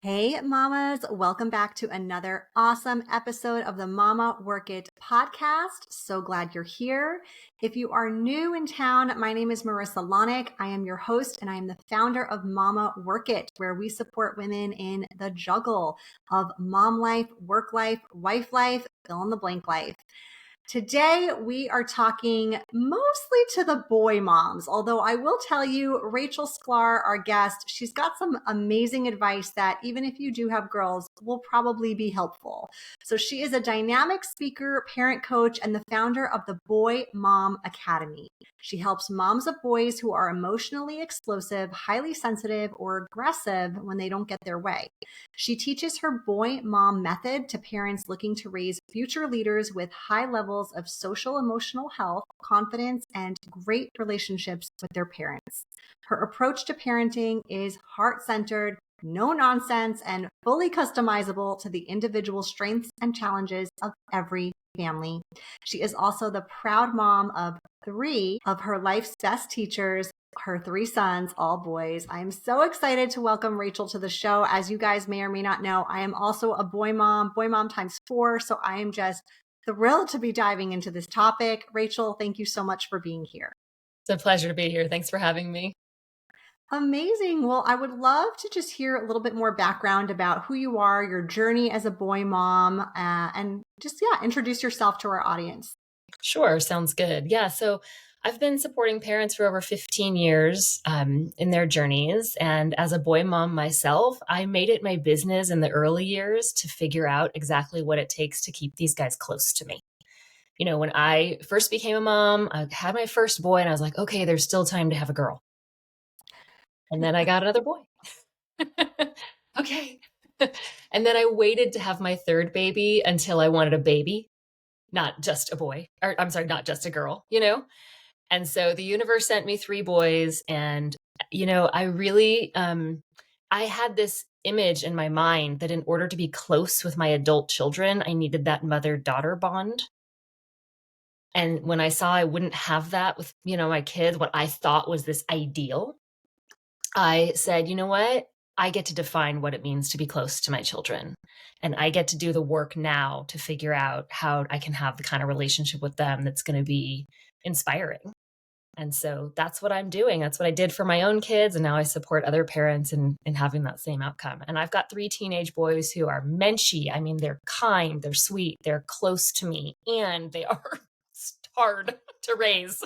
Hey, mamas, welcome back to another awesome episode of the Mama Work It podcast. So glad you're here. If you are new in town, my name is Marissa Lonick. I am your host and I am the founder of Mama Work It, where we support women in the juggle of mom life, work life, wife life, fill in the blank life. Today, we are talking mostly to the boy moms, although I will tell you, Rachel Sklar, our guest, she's got some amazing advice that even if you do have girls, will probably be helpful. So she is a dynamic speaker, parent coach, and the founder of the Boy Mom Academy. She helps moms of boys who are emotionally explosive, highly sensitive, or aggressive when they don't get their way. She teaches her Boy Mom method to parents looking to raise future leaders with high levels of social emotional health, confidence, and great relationships with their parents. Her approach to parenting is heart-centered, no nonsense, and fully customizable to the individual strengths and challenges of every family. She is also the proud mom of 3 of her life's best teachers, her 3 sons, all boys. I am so excited to welcome Rachel to the show. As you guys may or may not know, I am also a boy mom times 4. So I am just thrilled to be diving into this topic. Rachel, thank you so much for being here. It's a pleasure to be here. Thanks for having me. Amazing. Well, I would love to just hear a little bit more background about who you are, your journey as a boy mom, and just, introduce yourself to our audience. Sure, sounds good. Yeah, so I've been supporting parents for over 15 years in their journeys. And as a boy mom myself, I made it my business in the early years to figure out exactly what it takes to keep these guys close to me. You know, when I first became a mom, I had my first boy and I was like, okay, there's still time to have a girl. And then I got another boy. Okay. And then I waited to have my third baby until I wanted a baby, not just a boy, or I'm sorry, not just a girl, you know? And so the universe sent me 3 boys. And, I really, I had this image in my mind that in order to be close with my adult children, I needed that mother-daughter bond. And when I saw I wouldn't have that with, my kids, what I thought was this ideal, I said, you know what? I get to define what it means to be close to my children. And I get to do the work now to figure out how I can have the kind of relationship with them that's going to be inspiring. And so that's what I'm doing. That's what I did for my own kids. And now I support other parents in having that same outcome. And I've got 3 teenage boys who are menschy. I mean, they're kind, they're sweet, they're close to me, and they are hard to raise.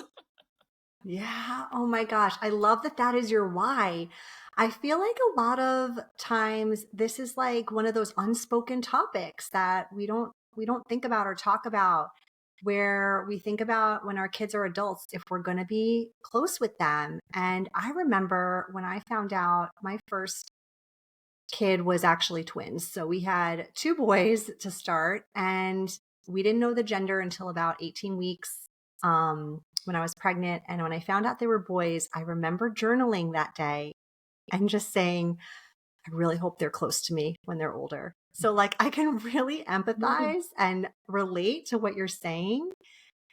Yeah. Oh my gosh. I love that that is your why. I feel like a lot of times this is like one of those unspoken topics that we don't think about or talk about, where we think about when our kids are adults if we're going to be close with them. And I remember when I found out my first kid was actually twins. So we had 2 boys to start, and we didn't know the gender until about 18 weeks when I was pregnant. And when I found out they were boys, I remember journaling that day and just saying, I really hope they're close to me when they're older. So, like, I can really empathize and relate to what you're saying.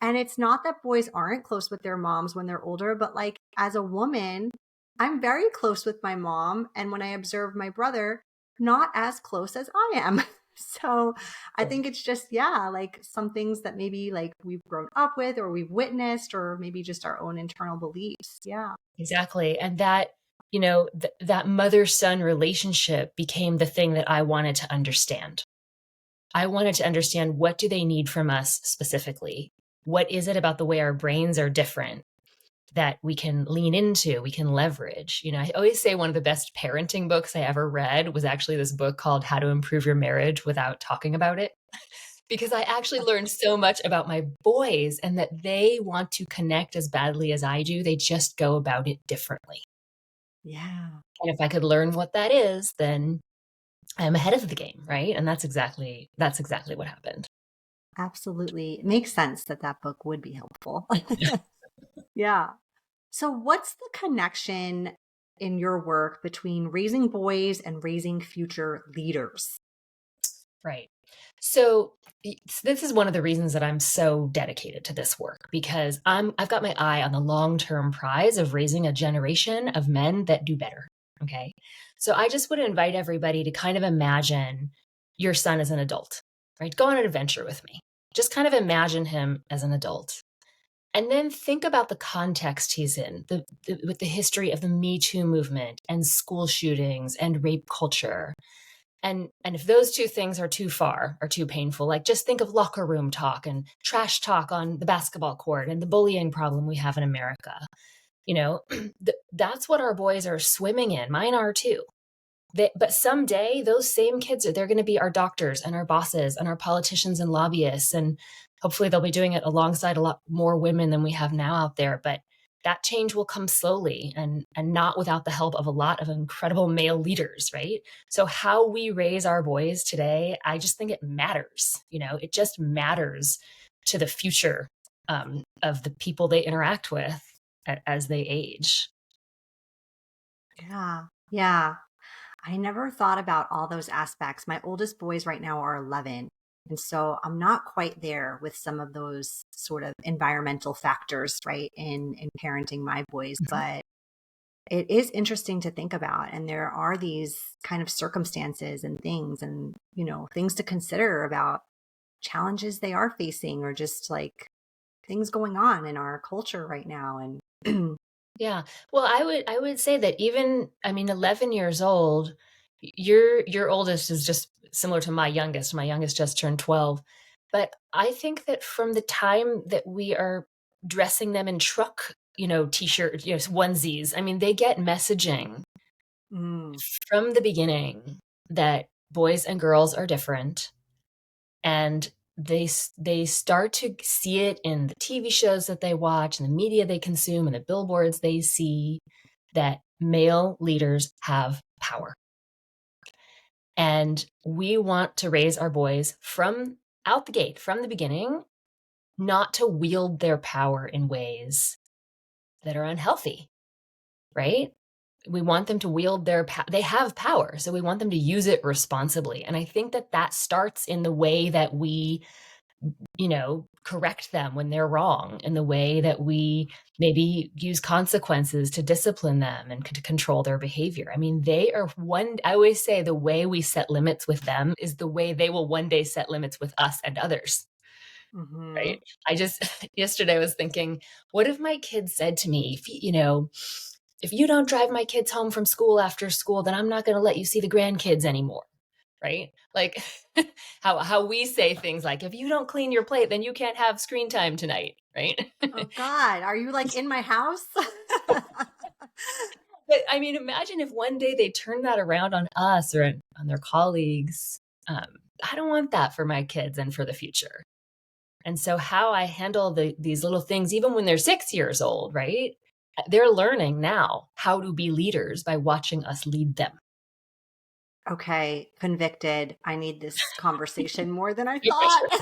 And it's not that boys aren't close with their moms when they're older, but like as a woman, I'm very close with my mom. And when I observe my brother, not as close as I am. So I think it's just, like some things that maybe like we've grown up with or we've witnessed, or maybe just our own internal beliefs. Yeah. Exactly. And that, that mother-son relationship became the thing that I wanted to understand. I wanted to understand, what do they need from us specifically? What is it about the way our brains are different that we can lean into, we can leverage? I always say one of the best parenting books I ever read was actually this book called How to Improve Your Marriage Without Talking About It. Because I actually learned so much about my boys and that they want to connect as badly as I do. They just go about it differently. Yeah. And if I could learn what that is, then I'm ahead of the game, right? And that's exactly what happened. Absolutely. It makes sense that that book would be helpful. Yeah. So, what's the connection in your work between raising boys and raising future leaders? Right. So this is one of the reasons that I'm so dedicated to this work, because I've got my eye on the long-term prize of raising a generation of men that do better. Okay. So I just would invite everybody to kind of imagine your son as an adult, right? Go on an adventure with me. Just kind of imagine him as an adult. And then think about the context he's in, with the history of the Me Too movement and school shootings and rape culture. And if those two things are too far or too painful, like just think of locker room talk and trash talk on the basketball court and the bullying problem we have in America. You know, that's what our boys are swimming in. Mine are too. But someday those same kids they're going to be our doctors and our bosses and our politicians and lobbyists, and hopefully they'll be doing it alongside a lot more women than we have now out there. But that change will come slowly and not without the help of a lot of incredible male leaders, right? So how we raise our boys today, I just think it matters. It just matters to the future of the people they interact with as they age. Yeah. Yeah. I never thought about all those aspects. My oldest boys right now are 11. And so I'm not quite there with some of those sort of environmental factors, right, in parenting my boys. Mhm. But it is interesting to think about. And there are these kind of circumstances and things and, things to consider about challenges they are facing or just like things going on in our culture right now. And Yeah. Well, I would say that even, I mean, 11 years old, your oldest is just similar to my youngest. My youngest just turned 12. But I think that from the time that we are dressing them in truck, t-shirt, onesies, I mean, they get messaging mm, from the beginning that boys and girls are different, and they start to see it in the TV shows that they watch and the media they consume and the billboards they see, that male leaders have power. And we want to raise our boys from out the gate, from the beginning, not to wield their power in ways that are unhealthy, right? We want them to wield their they have power, so we want them to use it responsibly. And I think that starts in the way that we correct them when they're wrong, in the way that we maybe use consequences to discipline them and to control their behavior. I mean, I always say the way we set limits with them is the way they will one day set limits with us and others, right? mhm. I just, yesterday was thinking, what if my kids said to me, if you don't drive my kids home from school after school, then I'm not going to let you see the grandkids anymore. Right? Like how we say things like, if you don't clean your plate, then you can't have screen time tonight, right? Oh God, are you like in my house? But I mean, imagine if one day they turn that around on us or on their colleagues. I don't want that for my kids and for the future. And so how I handle these little things, even when they're 6 years old, right? They're learning now how to be leaders by watching us lead them. Okay, convicted. I need this conversation more than I Yeah, for thought. sure.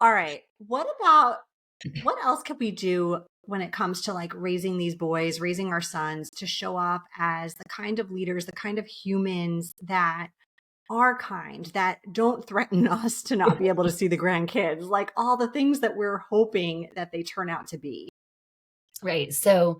All right. What else could we do when it comes to like raising these boys, raising our sons to show up as the kind of leaders, the kind of humans that are kind, that don't threaten us to not be able to see the grandkids, like all the things that we're hoping that they turn out to be? Right. So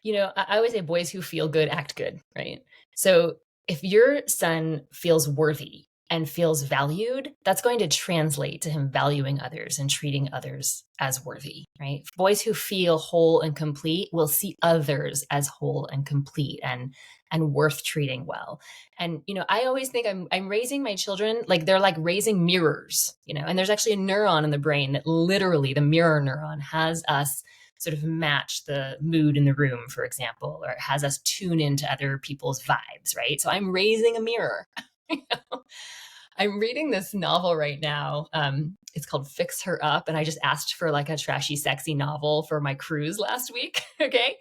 I always say boys who feel good act good, right? So if your son feels worthy and feels valued, that's going to translate to him valuing others and treating others as worthy, right? Boys who feel whole and complete will see others as whole and complete and worth treating well. And I always think I'm raising my children like they're like raising mirrors, and there's actually a neuron in the brain that literally, the mirror neuron, has us sort of match the mood in the room, for example, or it has us tune into other people's vibes, right? So I'm raising a mirror. I'm reading this novel right now. It's called Fix Her Up. And I just asked for like a trashy, sexy novel for my cruise last week. Okay.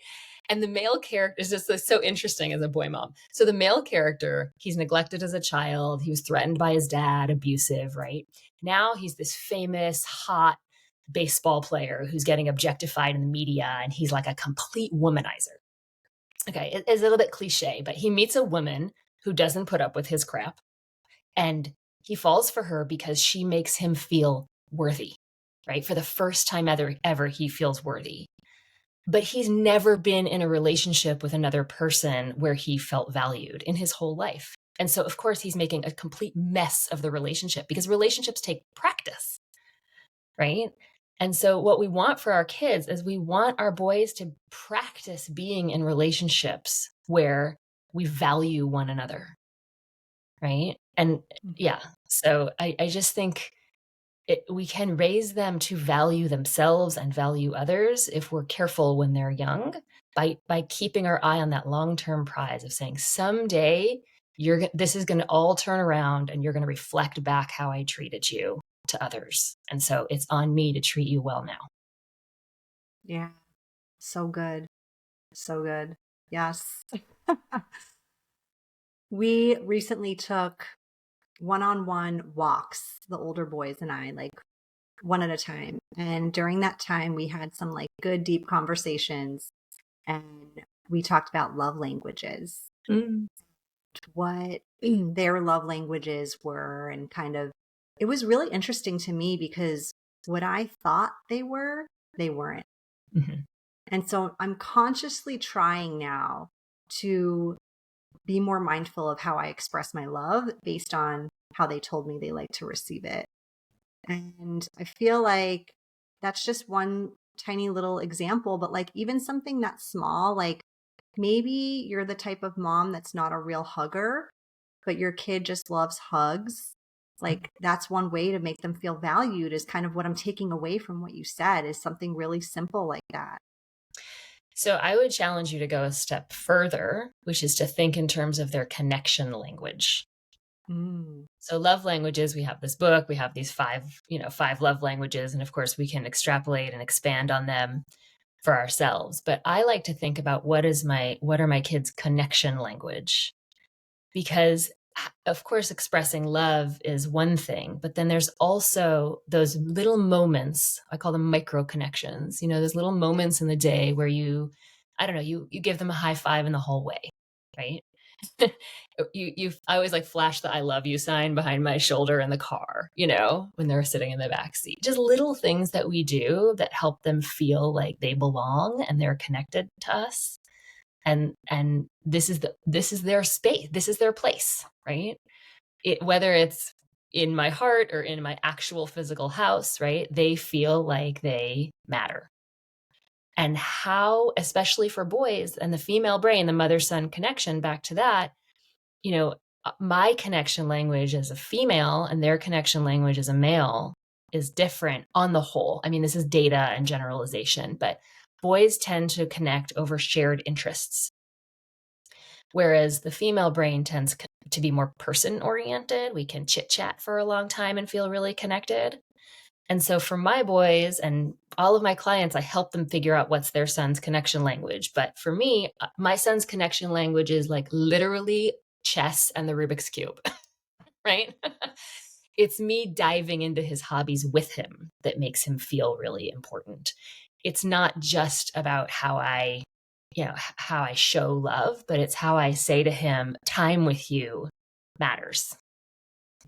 And the male character is just like, so interesting as a boy mom. So the male character, he's neglected as a child. He was threatened by his dad, abusive, right? Now he's this famous, hot baseball player who's getting objectified in the media, and he's like a complete womanizer. Okay, it's a little bit cliche, but he meets a woman who doesn't put up with his crap, and he falls for her because she makes him feel worthy, right? For the first time ever he feels worthy. but he's never been in a relationship with another person where he felt valued in his whole life. And so, of course, he's making a complete mess of the relationship because relationships take practice, right? And so, what we want for our kids is we want our boys to practice being in relationships where we value one another, right? And yeah, so I just think we can raise them to value themselves and value others if we're careful when they're young by keeping our eye on that long-term prize of saying someday this is going to all turn around and you're going to reflect back how I treated you to others. And so it's on me to treat you well now. Yeah. So good. So good. Yes. We recently took one-on-one walks, the older boys and I, like one at a time. And during that time, we had some like good, deep conversations and we talked about love languages, what their love languages were, and kind of, it was really interesting to me because what I thought they were, they weren't. Mm-hmm. And so I'm consciously trying now to be more mindful of how I express my love based on how they told me they like to receive it. And I feel like that's just one tiny little example, but like even something that's small, like maybe you're the type of mom that's not a real hugger, but your kid just loves hugs. Like that's one way to make them feel valued, is kind of what I'm taking away from what you said, is something really simple like that. So I would challenge you to go a step further, which is to think in terms of their connection language. Mm. So love languages, we have this book, we have these five love languages. And of course we can extrapolate and expand on them for ourselves. But I like to think about what are my kids' connection language? Because of course expressing love is one thing, but then there's also those little moments, I call them micro connections, those little moments in the day where I don't know, you give them a high five in the hallway, right? I always like flash the I love you sign behind my shoulder in the car, when they're sitting in the back seat. Just little things that we do that help them feel like they belong and they're connected to us. And this is their space. This is their place, right? Whether it's in my heart or in my actual physical house, right? They feel like they matter. And how, especially for boys and the female brain, the mother-son connection, back to that, my connection language as a female and their connection language as a male is different on the whole. I mean, this is data and generalization, but boys tend to connect over shared interests, whereas the female brain tends to be more person oriented. We can chit chat for a long time and feel really connected. And so for my boys and all of my clients, I help them figure out what's their son's connection language. But for me, my son's connection language is like literally chess and the Rubik's Cube, right? It's me diving into his hobbies with him that makes him feel really important. It's not just about how I show love, but it's how I say to him, time with you matters.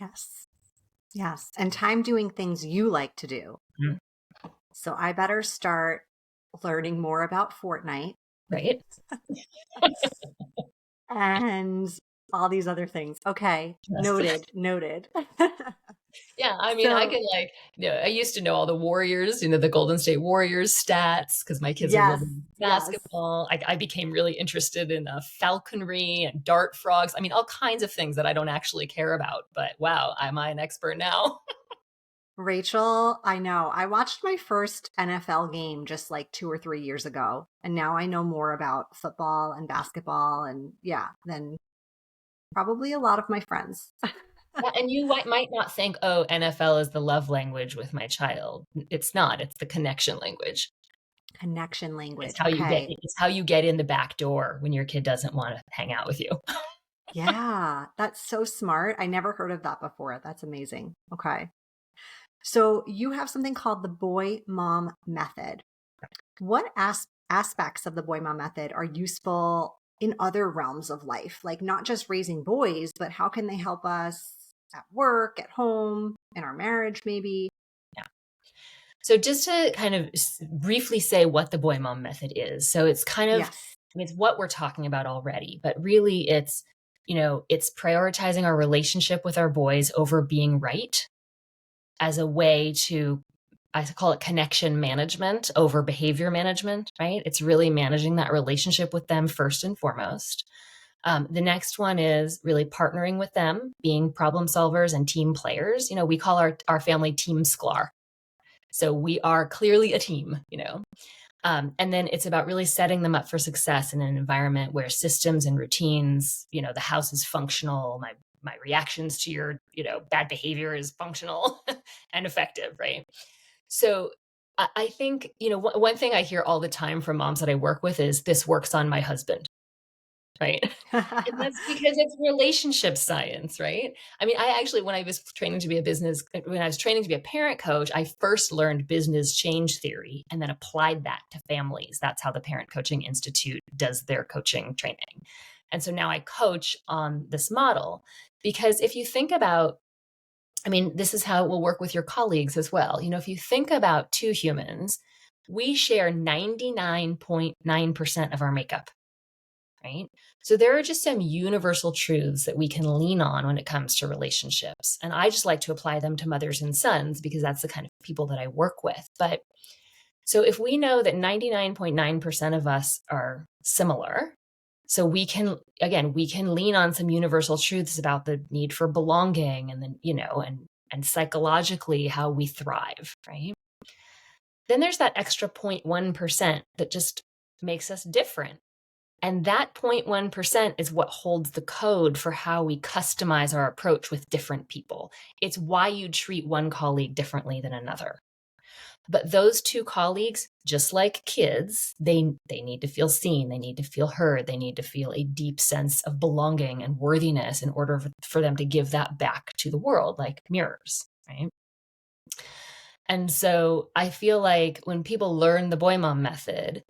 Yes. Yes. And time doing things you like to do. Mm-hmm. So I better start learning more about Fortnite. Right. And all these other things. Okay. Yes. Noted. Yeah, I mean, I So can I used to know all the Warriors, the Golden State Warriors stats because my kids are yes, really into yes. basketball. I became really interested in falconry and dart frogs. I mean, all kinds of things that I don't actually care about. But wow, am I an expert now? Rachel, I know. I watched my first NFL game just like 2 or 3 years ago, and now I know more about football and basketball and than probably a lot of my friends. Yeah, and you might not think, oh, NFL is the love language with my child. It's not. It's the connection language. Connection It's language. how you get. Okay. It's how you get in the back door when your kid doesn't want to hang out with you. Yeah, that's so smart. I never heard of that before. That's amazing. Okay. So you have something called the boy mom method. What aspects of the boy mom method are useful in other realms of life? Like not just raising boys, but how can they help us at work, at home, in our marriage, maybe? Yeah. So just to kind of briefly say what the boy mom method is. So it's kind of, Yes. I mean, it's what we're talking about already, but really it's prioritizing our relationship with our boys over being right as a way to, I call it connection management over behavior management, right? It's really managing that relationship with them first and foremost. The next one is really partnering with them, being problem solvers and team players. We call our family Team Sklar. So we are clearly a team. And then it's about really setting them up for success in an environment where systems and routines, the house is functional. My reactions to your, bad behavior is functional and effective, right? So I think, one thing I hear all the time from moms that I work with is this works on my husband, right? And that's because it's relationship science, right? I mean, when I was training to be a parent coach, I first learned business change theory and then applied that to families. That's how the Parent Coaching Institute does their coaching training. And so now I coach on this model because if you think about, I mean, this is how it will work with your colleagues as well. If you think about two humans, we share 99.9% of our makeup, right? So there are just some universal truths that we can lean on when it comes to relationships. And I just like to apply them to mothers and sons because that's the kind of people that I work with. But so if we know that 99.9% of us are similar, so we can lean on some universal truths about the need for belonging and then, and psychologically how we thrive, right? Then there's that extra 0.1% that just makes us different. And that 0.1% is what holds the code for how we customize our approach with different people. It's why you treat one colleague differently than another. But those two colleagues, just like kids, they need to feel seen, they need to feel heard, they need to feel a deep sense of belonging and worthiness in order for them to give that back to the world like mirrors, right? And so I feel like when people learn the boy mom method,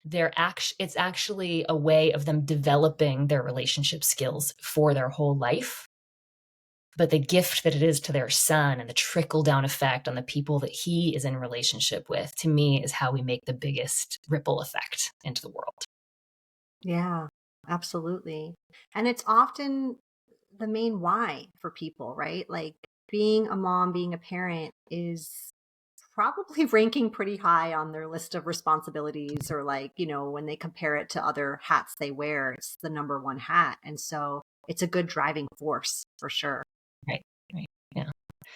it's actually a way of them developing their relationship skills for their whole life. But the gift that it is to their son and the trickle down effect on the people that he is in relationship with, to me, is how we make the biggest ripple effect into the world. Yeah, absolutely. And it's often the main why for people, right? Like being a mom, being a parent is probably ranking pretty high on their list of responsibilities, or like, when they compare it to other hats they wear, it's the number one hat. And so it's a good driving force for sure. Right. Right. Yeah.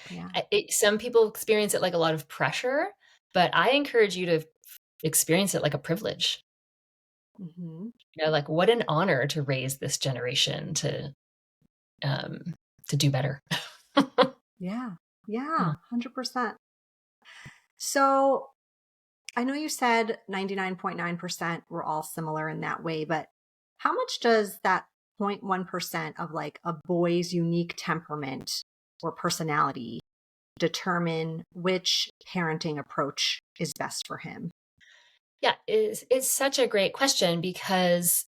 Yeah. Some people experience it like a lot of pressure, but I encourage you to experience it like a privilege. Hmm. Like what an honor to raise this generation um, to do better. Yeah. Yeah. Yeah. 100%. So I know you said 99.9% were all similar in that way, but how much does that 0.1% of like a boy's unique temperament or personality determine which parenting approach is best for him? Yeah, it's such a great question because,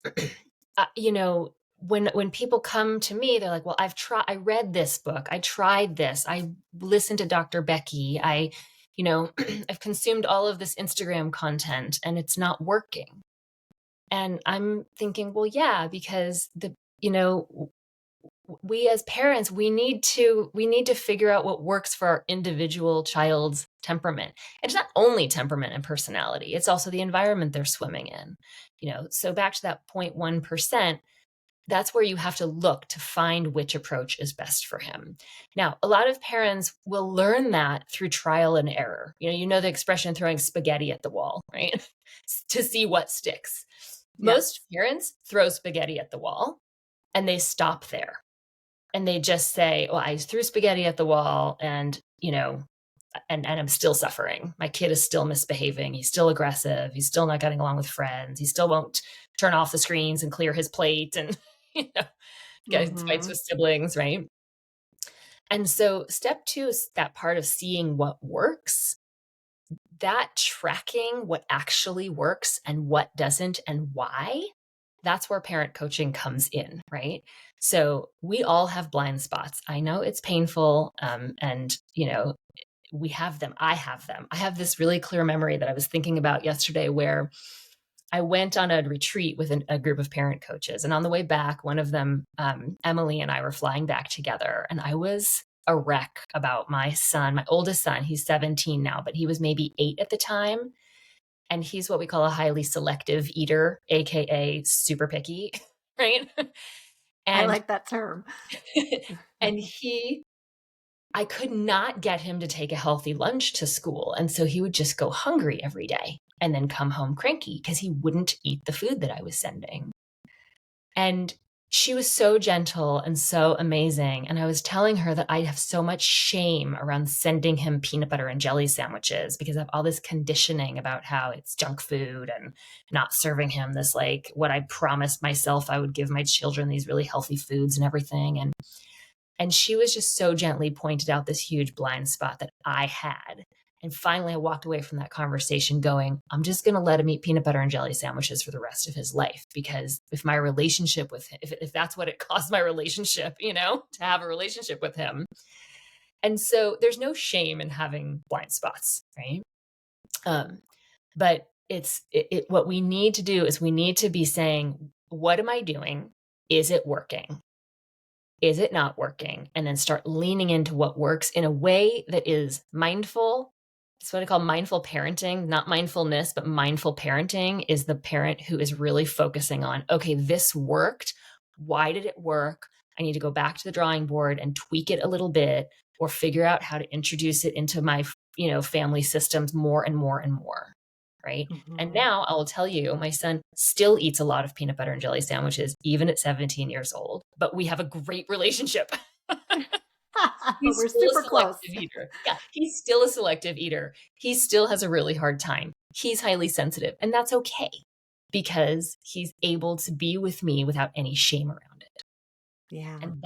when people come to me, they're like, "Well, I read this book, I tried this, I listened to Dr. Becky, I've consumed all of this Instagram content, and it's not working." And I'm thinking, well, yeah, because you know, we as parents we need to figure out what works for our individual child's temperament. And it's not only temperament and personality, it's also the environment they're swimming in. So back to that 0.1%, that's where you have to look to find which approach is best for him. Now, a lot of parents will learn that through trial and error. The expression throwing spaghetti at the wall, right? To see what sticks. Yes. Most parents throw spaghetti at the wall and they stop there and they just say, "Well, I threw spaghetti at the wall and, and I'm still suffering. My kid is still misbehaving. He's still aggressive. He's still not getting along with friends. He still won't turn off the screens and clear his plate and, you know, get fights Hmm. with siblings, right?" And so step 2 is that part of seeing what works, that tracking what actually works and what doesn't and why. That's where parent coaching comes in, right? So we all have blind spots. I know it's painful, and we have them. I have them. I have this really clear memory that I was thinking about yesterday where I went on a retreat with a group of parent coaches. And on the way back, one of them, Emily and I were flying back together. And I was a wreck about my son, my oldest son. He's 17 now, but he was maybe 8 at the time. And he's what we call a highly selective eater, AKA super picky, right? I And like that term. and I could not get him to take a healthy lunch to school. And so he would just go hungry every day and then come home cranky because he wouldn't eat the food that I was sending. And she was so gentle and so amazing. And I was telling her that I have so much shame around sending him peanut butter and jelly sandwiches because I have all this conditioning about how it's junk food and not serving him this, like, what I promised myself I would give my children, these really healthy foods and everything. And she was just so gently pointed out this huge blind spot that I had. And finally, I walked away from that conversation going, I'm just going to let him eat peanut butter and jelly sandwiches for the rest of his life. Because if my relationship with him, if that's what it cost my relationship, to have a relationship with him. And so there's no shame in having blind spots, right? But what we need to do is we need to be saying, what am I doing? Is it working? Is it not working? And then start leaning into what works in a way that is mindful. It's what I call mindful parenting, not mindfulness, but mindful parenting is the parent who is really focusing on, okay, this worked. Why did it work? I need to go back to the drawing board and tweak it a little bit or figure out how to introduce it into my, family systems more and more and more. Right. And Mhm. now I will tell you, my son still eats a lot of peanut butter and jelly sandwiches, even at 17 years old, but we have a great relationship. He's We're still a super close. selective eater. Yeah, he's still a selective eater. He still has a really hard time. He's highly sensitive, and that's okay because he's able to be with me without any shame around it. Yeah. And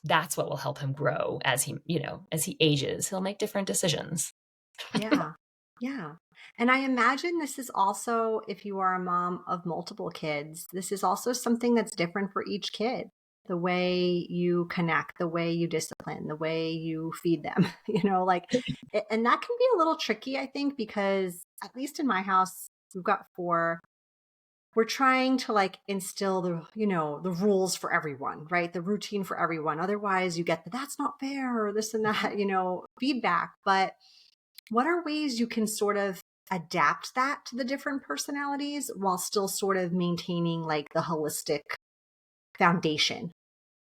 that's what will help him grow as he ages. He'll make different decisions. Yeah. Yeah. And I imagine this is also, if you are a mom of multiple kids, this is also something that's different for each kid. The way you connect, the way you discipline, the way you feed them, and that can be a little tricky, I think, because at least in my house, we've got 4. We're trying to like instill the rules for everyone, right? The routine for everyone. Otherwise, you get that's not fair or this and that, feedback. But what are ways you can sort of adapt that to the different personalities while still sort of maintaining like the holistic foundation?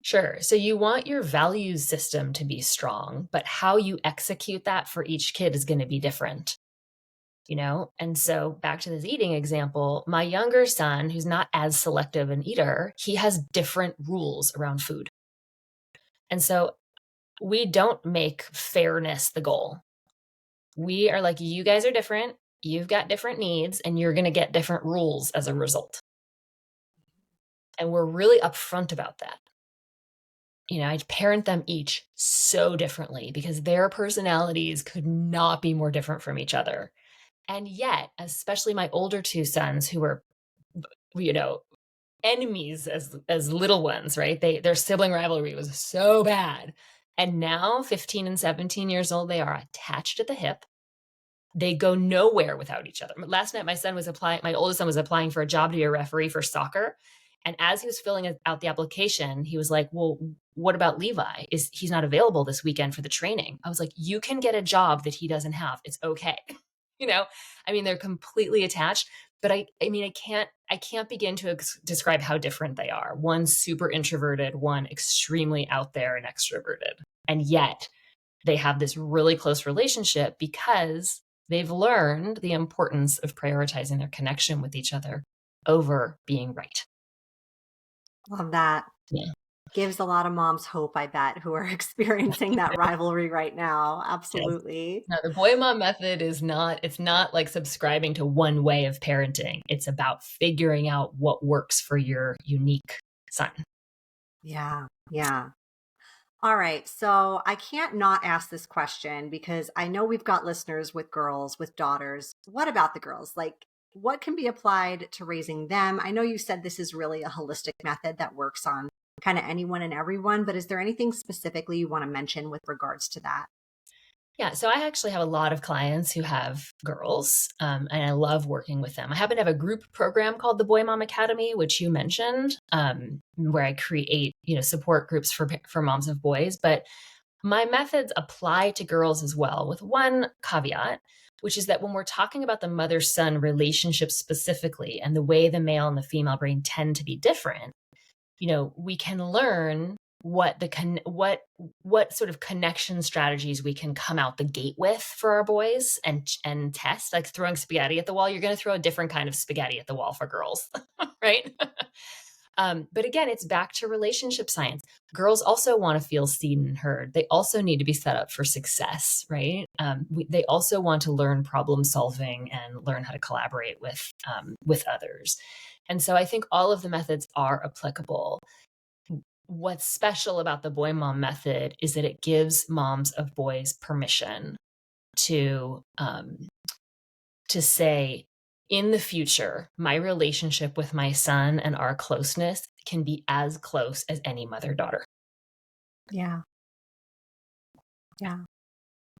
Sure. So you want your values system to be strong, but how you execute that for each kid is going to be different. And so back to this eating example, my younger son, who's not as selective an eater, he has different rules around food. And so we don't make fairness the goal. We are like, you guys are different, you've got different needs, and you're going to get different rules as a result. And we're really upfront about that. I parent them each so differently because their personalities could not be more different from each other. And yet, especially my older 2 sons who were, you know, enemies as little ones, right? Their sibling rivalry was so bad. And now 15 and 17 years old, they are attached at the hip. They go nowhere without each other. Last night, my oldest son was applying for a job to be a referee for soccer. And as he was filling out the application, he was like, well, what about Levi? He's not available this weekend for the training? I was like, you can get a job that he doesn't have. It's okay. you know, they're completely attached, but I can't begin to describe how different they are. One super introverted, one extremely out there and extroverted. And yet they have this really close relationship because they've learned the importance of prioritizing their connection with each other over being right. Love that. Yeah. Gives a lot of moms hope, I bet, who are experiencing that rivalry right now. Yes. Absolutely. Now, the boy mom method it's not like subscribing to one way of parenting. It's about figuring out what works for your unique son. Yeah. Yeah. All right. So I can't not ask this question because I know we've got listeners with girls, with daughters. What about the girls? Like, what can be applied to raising them? I know you said this is really a holistic method that works on kind of anyone and everyone, but is there anything specifically you want to mention with regards to that? Yeah, so I actually have a lot of clients who have girls, and I love working with them. I happen to have a group program called the Boy Mom Academy, which you mentioned, where I create, support groups for moms of boys. But my methods apply to girls as well, with one caveat, which is that when we're talking about the mother-son relationship specifically, and the way the male and the female brain tend to be different, we can learn what sort of connection strategies we can come out the gate with for our boys and test. Like throwing spaghetti at the wall, you're going to throw a different kind of spaghetti at the wall for girls, right? But again, it's back to relationship science. Girls also want to feel seen and heard. They also need to be set up for success, right? They also want to learn problem solving and learn how to collaborate with others. And so I think all of the methods are applicable. What's special about the boy mom method is that it gives moms of boys permission to say, in the future, my relationship with my son and our closeness can be as close as any mother-daughter. Yeah. Yeah.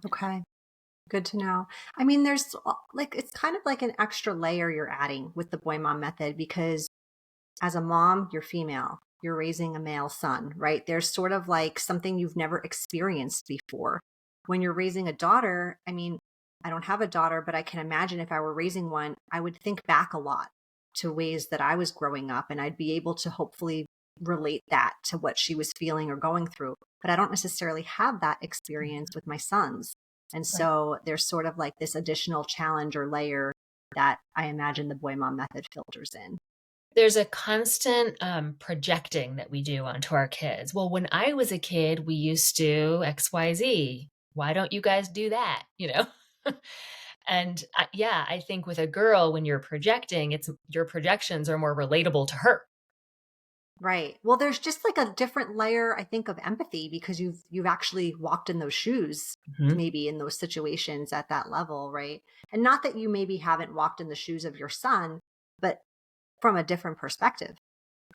Okay. Good to know. I mean, there's it's kind of like an extra layer you're adding with the boy mom method, because as a mom, you're female, you're raising a male son, right? There's sort of like something you've never experienced before. When you're raising a daughter, I mean, I don't have a daughter, but I can imagine if I were raising one, I would think back a lot to ways that I was growing up, and I'd be able to hopefully relate that to what she was feeling or going through. But I don't necessarily have that experience with my sons. And Right. so there's sort of like this additional challenge or layer that I imagine the boy mom method filters in. There's a constant projecting that we do onto our kids. Well, when I was a kid, we used to XYZ. Why don't you guys do that? And yeah, I think with a girl, when you're projecting, it's your projections are more relatable to her. Right. Well, there's just like a different layer, I think, of empathy, because you've actually walked in those shoes, Mhm. maybe in those situations at that level, right? And not that you maybe haven't walked in the shoes of your son, but from a different perspective.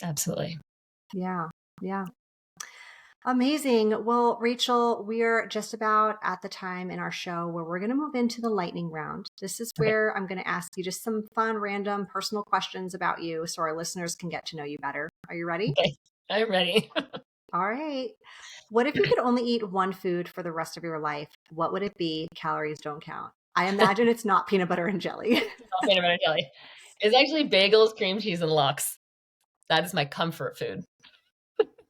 Absolutely. Yeah. Yeah. Amazing. Well, Rachel, we're just about at the time in our show where we're going to move into the lightning round. This is Okay. where I'm going to ask you just some fun, random, personal questions about you so our listeners can get to know you better. Are you ready? Okay. I'm ready. All right. What if you could only eat one food for the rest of your life? What would it be? Calories don't count. I imagine it's not peanut butter and jelly. Peanut butter jelly. It's actually bagels, cream cheese, and lox. That is my comfort food.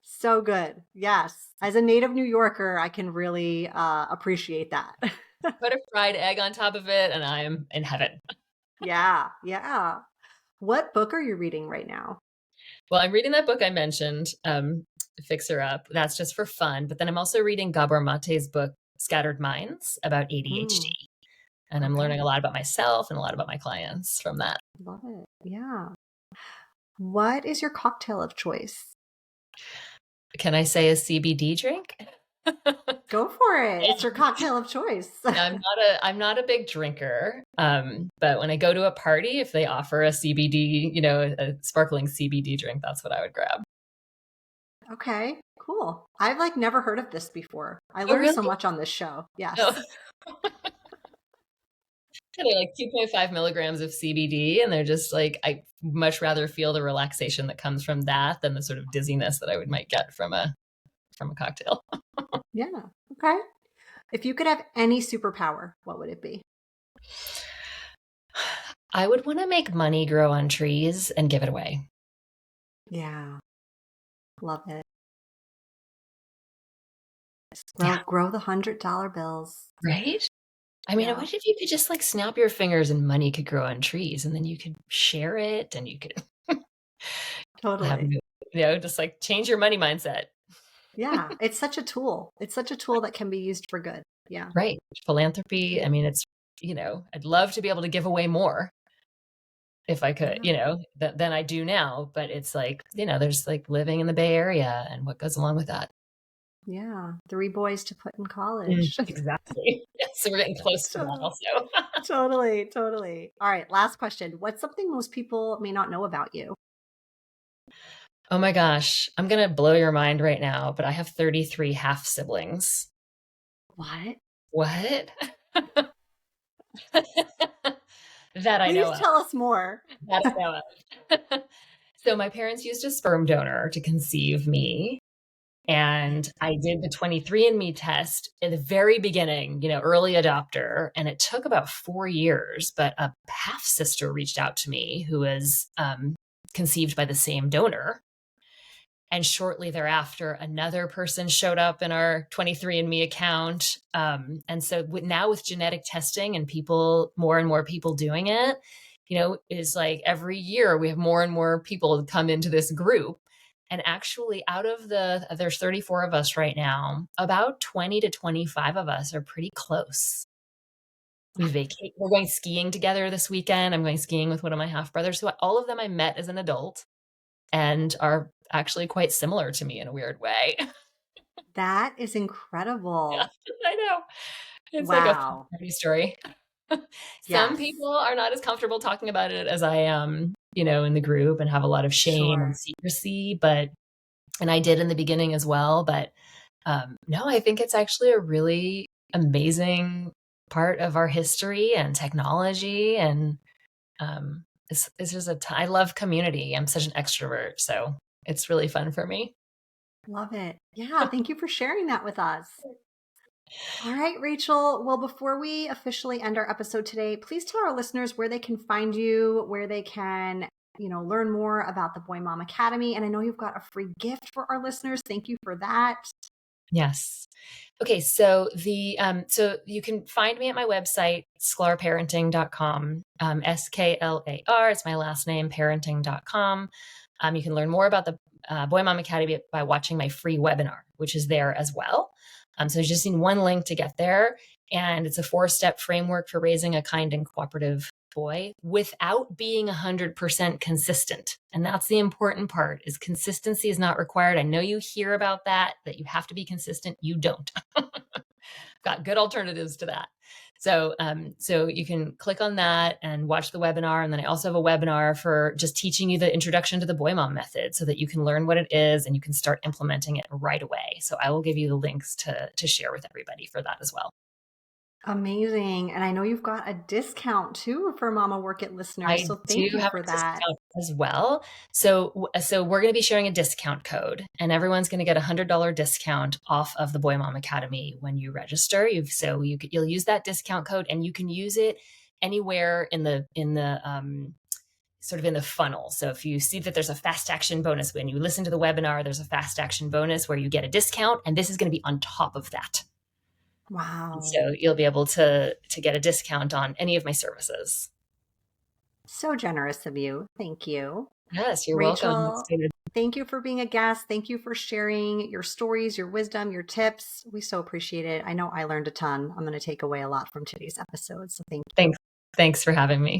So good. Yes. As a native New Yorker, I can really appreciate that. Put a fried egg on top of it, and I am in heaven. Yeah. Yeah. What book are you reading right now? Well, I'm reading that book I mentioned, Fixer Up. That's just for fun. But then I'm also reading Gabor Mate's book, Scattered Minds, about Mm, ADHD. And I'm learning okay. a lot about myself and a lot about my clients from that. Love it. Yeah. What is your cocktail of choice? Can I say a CBD drink? Go for it. It's your cocktail of choice. I'm not a big drinker. But when I go to a party, if they offer a CBD, a sparkling CBD drink, that's what I would grab. Okay, cool. I've like never heard of this before. I Oh, learned really? so much on this show. Oh, Yes. they're like 2.5 milligrams of CBD, and they're just like, I much rather feel the relaxation that comes from that than the sort of dizziness that I might get from a cocktail. Yeah. Okay. If you could have any superpower, what would it be? I would want to make money grow on trees and give it away. Yeah. Love it. Yeah, Grow the $100 bills. right? I mean, Yeah. what if you could just like snap your fingers and money could grow on trees and then you could share it and you could have, Totally. just like change your money mindset. Yeah. It's such a tool. It's such a tool that can be used for good. Yeah. Right. Philanthropy. I mean, I'd love to be able to give away more if I could, Yeah. than I do now. But it's like, there's like living in the Bay Area and what goes along with that. Yeah. Three boys to put in college. Exactly. So we're getting close to that To- also. Totally. Totally. All right. Last question. What's something most people may not know about you? Oh my gosh. I'm going to blow your mind right now, but I have 33 half siblings. What? What? That I know Please of. tell us more. That I know of. So my parents used a sperm donor to conceive me. And I did the 23andMe test in the very beginning, early adopter. And it took about 4 years, but a half sister reached out to me who was conceived by the same donor. And shortly thereafter, another person showed up in our 23andMe account. And so now with genetic testing and more and more people doing it, is like every year we have more and more people come into this group. And actually, out of there's 34 of us right now, about 20 to 25 of us are pretty close. We vacate. We're going skiing together this weekend. I'm going skiing with one of my half brothers. So all of them I met as an adult and are actually quite similar to me in a weird way. That is Yeah, incredible. I know. It's like a Wow. funny story. Some Yes, people are not as comfortable talking about it as I am, in the group and have a lot of shame and sure. secrecy, and I did in the beginning as well. But no, I think it's actually a really amazing part of our history and technology. And it's just I love community. I'm such an extrovert. So it's really fun for me. Love it. Yeah, thank you for sharing that with us. All right, Rachel. Well, before we officially end our episode today, please tell our listeners where they can find you, where they can, learn more about the Boy Mom Academy. And I know you've got a free gift for our listeners. Thank you for that. Yes. Okay, so you can find me at my website, sklarparenting.com. Sklar, it's my last name, parenting.com. You can learn more about the Boy Mom Academy by watching my free webinar, which is there as well. So you just need one link to get there. And it's a 4-step framework for raising a kind and cooperative boy without being 100% consistent. And that's the important part, is consistency is not required. I know you hear about that you have to be consistent. You don't. Got good alternatives to that. So you can click on that and watch the webinar. And then I also have a webinar for just teaching you the introduction to the Boy Mom method so that you can learn what it is and you can start implementing it right away. So I will give you the links to share with everybody for that as well. Amazing. And I know you've got a discount too for Mama Work It listeners. I So do thank you have for a that. discount as well. So we're going to be sharing a discount code, and everyone's going to get a $100 discount off of the Boy Mom Academy when you register. You'll use that discount code, and you can use it anywhere in the sort of in the funnel. So if you see that there's a fast action bonus when you listen to the webinar, there's a fast action bonus where you get a discount, and this is going to be on top of that. And Wow. so you'll be able to get a discount on any of my services. So generous of you. Thank you. Yes, you're welcome. I'm Rachel, excited. thank you for being a guest. Thank you for sharing your stories, your wisdom, your tips. We so appreciate it. I know I learned a ton. I'm going to take away a lot from today's episode. So thank you. Thanks for having me.